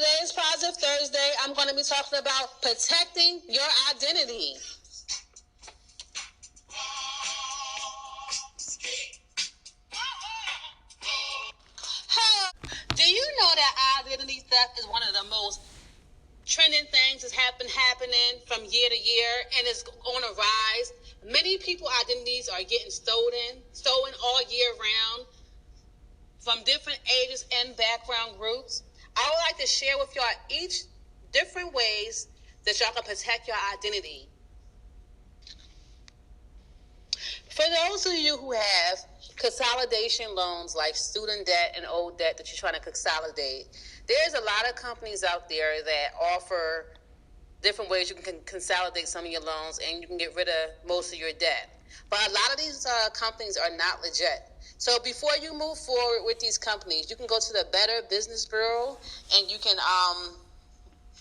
today's Positive Thursday, I'm going to be talking about protecting your identity. Do you know that identity theft is one of the most trending things that's happening from year to year, and it's on a rise? Many people's identities are getting stolen all year round from different ages and background groups. I would like to share with y'all each different ways that y'all can protect your identity. For those of you who have consolidation loans like student debt and old debt that you're trying to consolidate, there's a lot of companies out there that offer different ways you can consolidate some of your loans and you can get rid of most of your debt. But a lot of these companies are not legit. So before you move forward with these companies, you can go to the Better Business Bureau and you can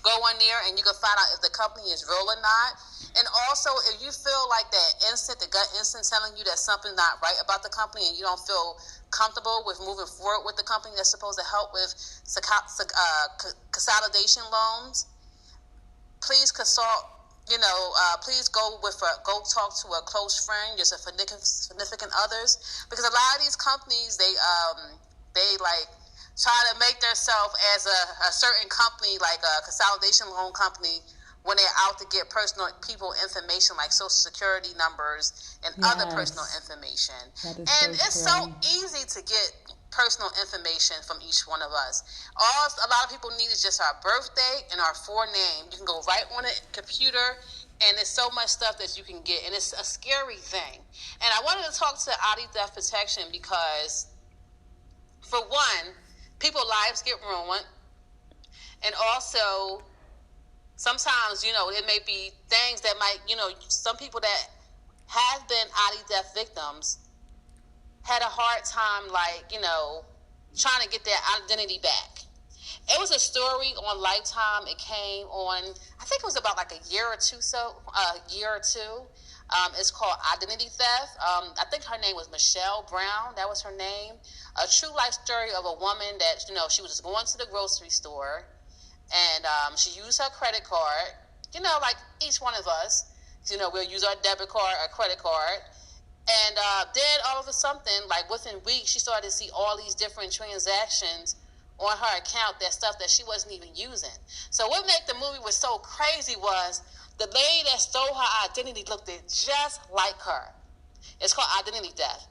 go on there and you can find out if the company is real or not. And also, if you feel like the gut instinct telling you that something's not right about the company and you don't feel comfortable with moving forward with the company that's supposed to help with consolidation loans, please consult. Please go talk to a close friend, your significant others, because a lot of these companies they like try to make themselves as a certain company, like a consolidation loan company, when they're out to get personal people information like social security numbers and other personal information. And it's so easy to get personal information from each one of us. All a lot of people need is just our birthday and our forename. You can go right on a computer, and there's so much stuff that you can get, and it's a scary thing. And I wanted to talk to ID theft protection because, for one, people's lives get ruined, and also sometimes, it may be things that might, some people that have been ID theft victims had a hard time, trying to get their identity back. It was a story on Lifetime. It came on, I think it was about like a year or two. It's called Identity Theft. I think her name was Michelle Brown. That was her name. A true life story of a woman that, she was just going to the grocery store, and she used her credit card, like each one of us, we'll use our debit card, our credit card. And then all of a sudden, like within weeks, she started to see all these different transactions on her account, that stuff that she wasn't even using. So what made the movie was so crazy was the lady that stole her identity looked just like her. It's called Identity Theft.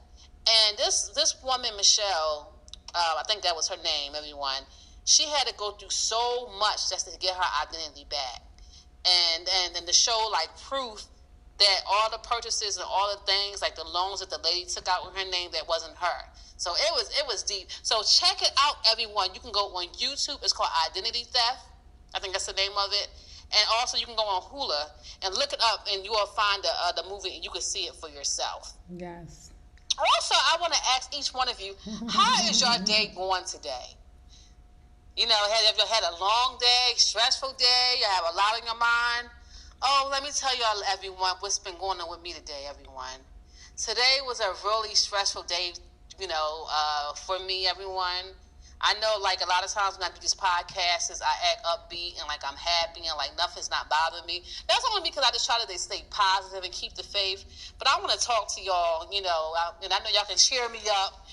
And this woman, Michelle, I think that was her name, everyone, she had to go through so much just to get her identity back. And then the show, like, proof that all the purchases and all the things, like the loans that the lady took out with her name, that wasn't her. So it was deep. So check it out, everyone. You can go on YouTube. It's called Identity Theft. I think that's the name of it. And also you can go on Hulu and look it up, and you will find the movie, and you can see it for yourself. Yes. Also, I want to ask each one of you, how is your day going today? Have you had a long day, stressful day? You have a lot on your mind? Oh, let me tell y'all, everyone, what's been going on with me today, everyone. Today was a really stressful day, for me, everyone. I know, like, a lot of times when I do these podcasts, I act upbeat and, like, I'm happy and, like, nothing's not bothering me. That's only because I just try to stay positive and keep the faith. But I want to talk to y'all, and I know y'all can cheer me up.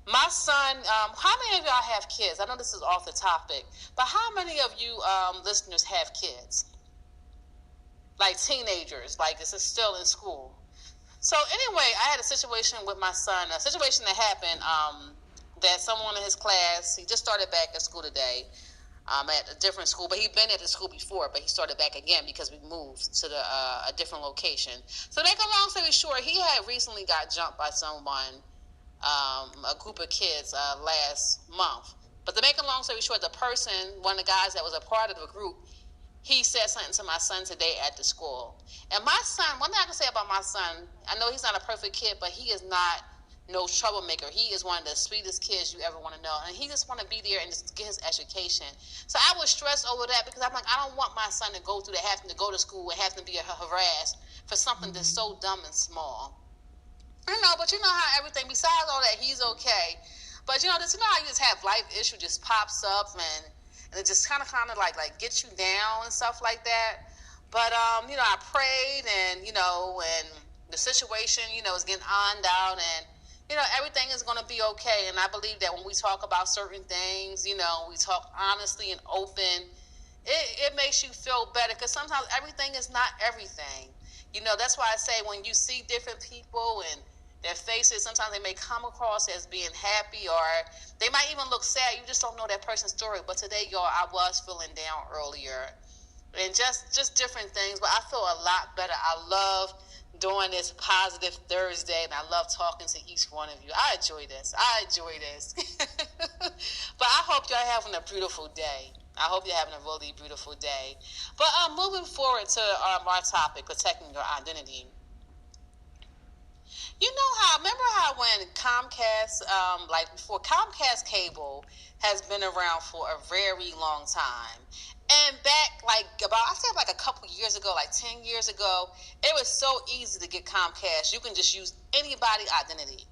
My son, how many of y'all have kids? I know this is off the topic, but how many of you listeners have kids? Like teenagers, like this is still in school. So anyway, I had a situation with my son, a situation that happened that someone in his class, he just started back at school today, at a different school, but he'd been at the school before, but he started back again because we moved to a different location. So to make a long story short, he had recently got jumped by someone, a group of kids last month. But to make a long story short, the person, one of the guys that was a part of the group, he said something to my son today at the school. And my son, one thing I can say about my son, I know he's not a perfect kid, but he is not no troublemaker. He is one of the sweetest kids you ever want to know. And he just want to be there and just get his education. So I was stressed over that because I'm like, I don't want my son to go through that, having to go to school and having to be harassed for something that's so dumb and small. But you know how everything, besides all that, he's okay. But how you just have life issue just pops up, and and it just kind of like gets you down and stuff like that. But I prayed, and the situation, is getting on down, and everything is going to be okay. And I believe that when we talk about certain things, we talk honestly and open, it makes you feel better, because sometimes everything is not everything. That's why I say when you see different people and their faces, sometimes they may come across as being happy, or they might even look sad. You just don't know that person's story. But today, y'all, I was feeling down earlier, and just different things. But I feel a lot better. I love doing this Positive Thursday, and I love talking to each one of you. I enjoy this. But I hope y'all having a beautiful day. I hope you're having a really beautiful day. But moving forward to our topic, protecting your identity. Remember how when Comcast, like before, Comcast cable has been around for a very long time. And back, I said like a couple years ago, like 10 years ago, it was so easy to get Comcast. You can just use anybody's identity.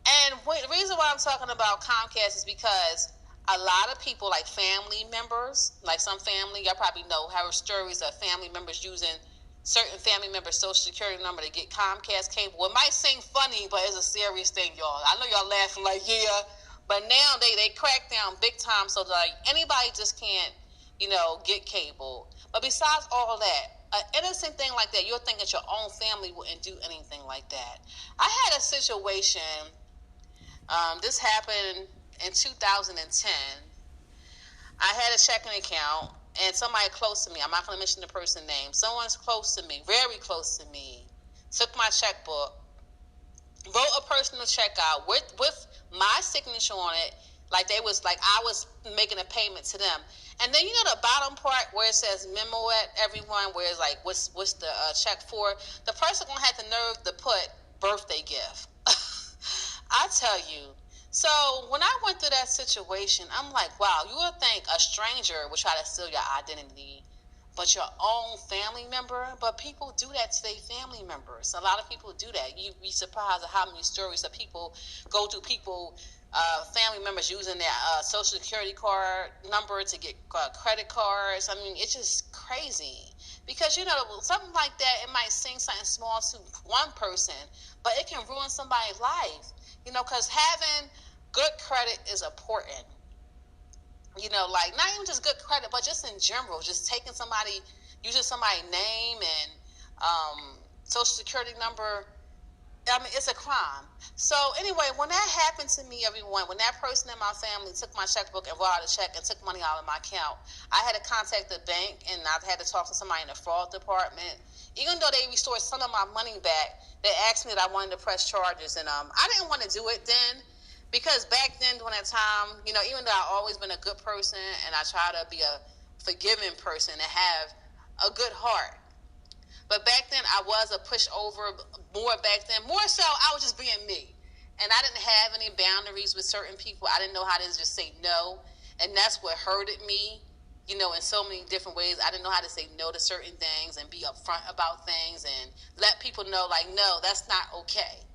And the reason why I'm talking about Comcast is because a lot of people, like family members, like some family, y'all probably know, have stories of family members using certain family members' social security number to get Comcast cable. It might seem funny, but it's a serious thing, y'all. I know y'all laughing like, yeah, but now they crack down big time, so like anybody just can't, get cable. But besides all that, an innocent thing like that, you'll think that your own family wouldn't do anything like that. I had a situation. This happened in 2010. I had a checking account, and somebody close to me, I'm not going to mention the person's name, someone's close to me, very close to me, took my checkbook, wrote a personal check out with my signature on it, like I was making a payment to them. And then the bottom part where it says memo at everyone, where it's like what's the check for, the person gonna have the nerve to put birthday gift. I tell you. So when I went through that situation, I'm like, wow, you would think a stranger would try to steal your identity, but your own family member. But people do that to their family members. A lot of people do that. You'd be surprised at how many stories of people go to family members using their social security card number to get credit cards. I mean, it's just crazy. Because, something like that, it might seem something small to one person, but it can ruin somebody's life. Because having good credit is important. Like not even just good credit, but just in general, just using somebody's name and social security number. I mean, it's a crime. So anyway, when that happened to me, everyone, when that person in my family took my checkbook and wrote out a check and took money out of my account, I had to contact the bank, and I had to talk to somebody in the fraud department. Even though they restored some of my money back, they asked me that I wanted to press charges, and I didn't want to do it then. Because back then, during that time, even though I've always been a good person and I try to be a forgiving person and have a good heart, but back then I was a pushover more back then. More so, I was just being me. And I didn't have any boundaries with certain people. I didn't know how to just say no. And that's what hurted me, in so many different ways. I didn't know how to say no to certain things and be upfront about things and let people know, like, no, that's not okay.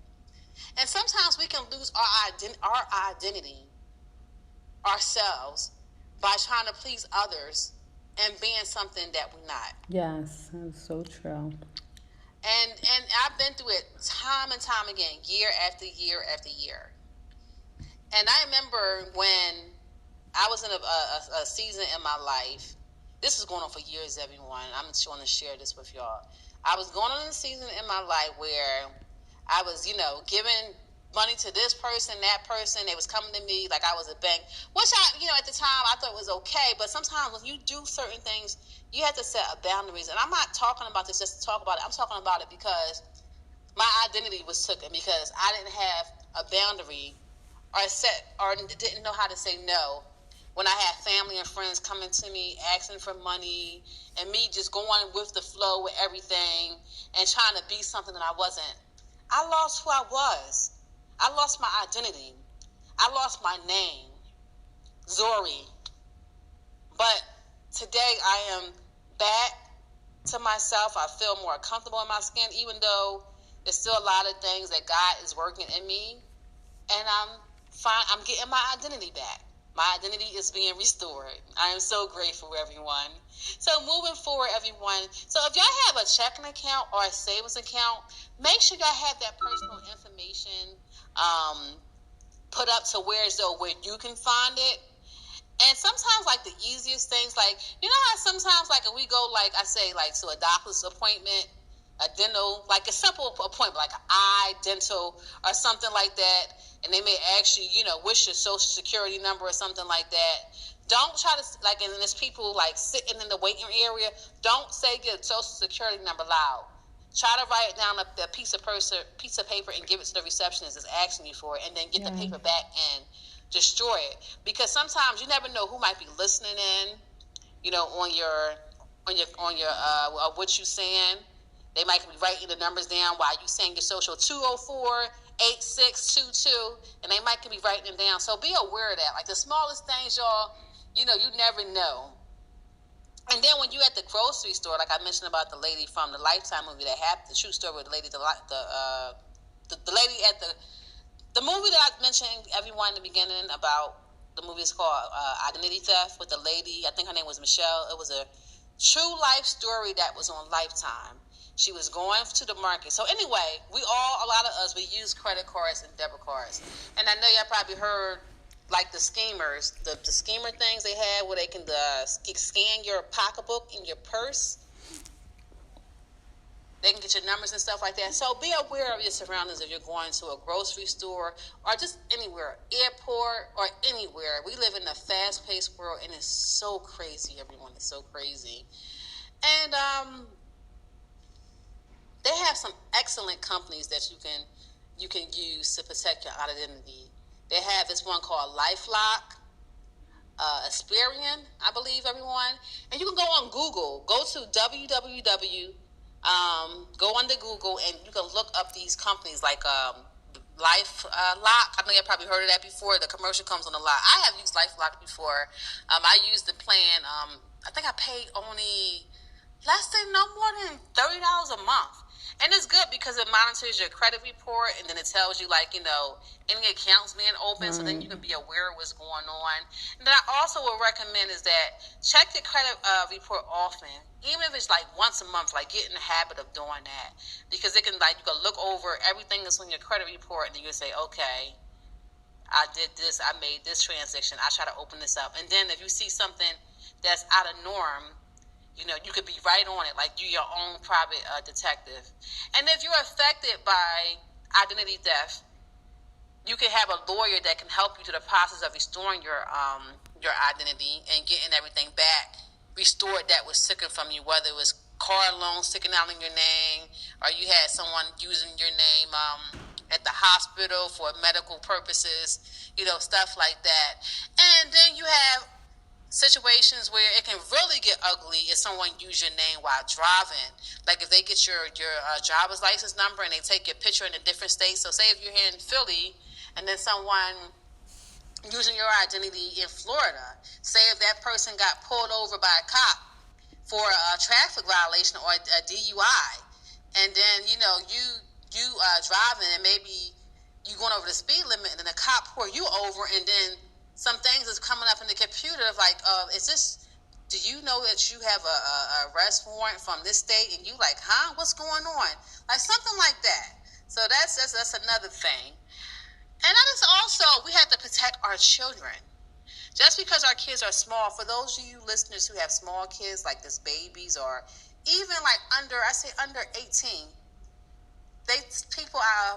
And sometimes we can lose our identity, ourselves, by trying to please others and being something that we're not. Yes, that's so true. And I've been through it time and time again, year after year after year. And I remember when I was in a season in my life. This is going on for years, everyone. I'm just want to share this with y'all. I was going on a season in my life where I was, giving money to this person, that person. They was coming to me like I was a bank, which at the time I thought was okay. But sometimes when you do certain things, you have to set boundaries. And I'm not talking about this just to talk about it. I'm talking about it because my identity was taken because I didn't have a boundary or didn't know how to say no. When I had family and friends coming to me asking for money and me just going with the flow with everything and trying to be something that I wasn't, I lost who I was. I lost my identity. I lost my name, Zori. But today I am back to myself. I feel more comfortable in my skin, even though there's still a lot of things that God is working in me. And I'm fine. I'm getting my identity back. My identity is being restored. I am so grateful, everyone. So moving forward, everyone. So if y'all have a checking account or a savings account, make sure y'all have that personal information put up to where you can find it. And sometimes, like, the easiest things, like, you know how sometimes, like, if we go, like, I say, like, to a doctor's appointment, a dental, like a simple appointment, like an eye, dental, or something like that, and they may ask you, what's your social security number or something like that. Don't try to, like, and there's people, like, sitting in the waiting area, don't say your social security number loud. Try to write it down a piece of paper and give it to the receptionist that's asking you for it, and then get the paper back and destroy it. Because sometimes you never know who might be listening in, on your what you saying. They might be writing the numbers down while you saying your social 204-8622, and they might be writing it down. So be aware of that. Like the smallest things, y'all, you never know. And then when you at the grocery store, like I mentioned about the lady from the Lifetime movie that happened, the true story with the lady, the lady at the movie that I mentioned everyone in the beginning about. The movie is called Identity Theft with the lady. I think her name was Michelle. It was a true life story that was on Lifetime. She was going to the market. So anyway, a lot of us, we use credit cards and debit cards. And I know y'all probably heard, like, the schemers, the schemer things they had where they can scan your pocketbook and your purse. They can get your numbers and stuff like that. So be aware of your surroundings if you're going to a grocery store or just anywhere, airport or anywhere. We live in a fast-paced world, and it's so crazy, everyone. It's so crazy. And they have some excellent companies that you can use to protect your identity. They have this one called LifeLock, Experian, I believe, everyone. And you can go on Google. Go to go under Google, and you can look up these companies like LifeLock. I know you've probably heard of that before. The commercial comes on a lot. I have used LifeLock before. I used the plan. I think I paid only less than no more than $30 a month. And it's good because it monitors your credit report, and then it tells you, like, any accounts being open, so then you can be aware of what's going on. And then I also would recommend is that check your credit report often, even if it's like once a month, like get in the habit of doing that, because it can, like, you can look over everything that's on your credit report, and then you say, okay, I did this, I made this transaction, I try to open this up. And then if you see something that's out of norm, you could be right on it, like you your own private detective. And if you're affected by identity theft, you can have a lawyer that can help you through the process of restoring your identity and getting everything back restored that was taken from you, whether it was car loans sticking out in your name, or you had someone using your name at the hospital for medical purposes, stuff like that. And then you have situations where it can really get ugly if someone use your name while driving. Like if they get your driver's license number and they take your picture in a different state. So say if you're here in Philly and then someone using your identity in Florida, say if that person got pulled over by a cop for a traffic violation or a DUI, and then you driving and maybe you going over the speed limit and then the cop pull you over, and then some things is coming up in the computer of like, do you know that you have a arrest warrant from this state? And you like, huh? What's going on? Like something like that. So that's another thing. And that is also, we have to protect our children. Just because our kids are small, for those of you listeners who have small kids, like this babies or even like under 18,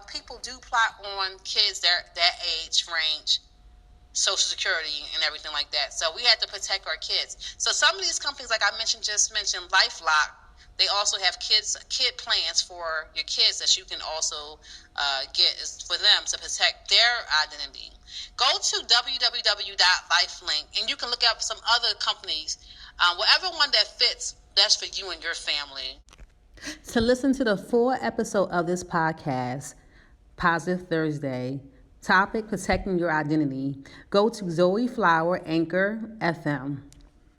people do plot on kids that age range, Social Security and everything like that. So we had to protect our kids. So some of these companies, like I just mentioned, LifeLock, they also have kid plans for your kids that you can also get for them to protect their identity. Go to www.lifelink and you can look up some other companies, whatever one that fits best for you and your family. To listen to the full episode of this podcast, Positive Thursday, topic protecting your identity, go to Zoe Flower Anchor FM.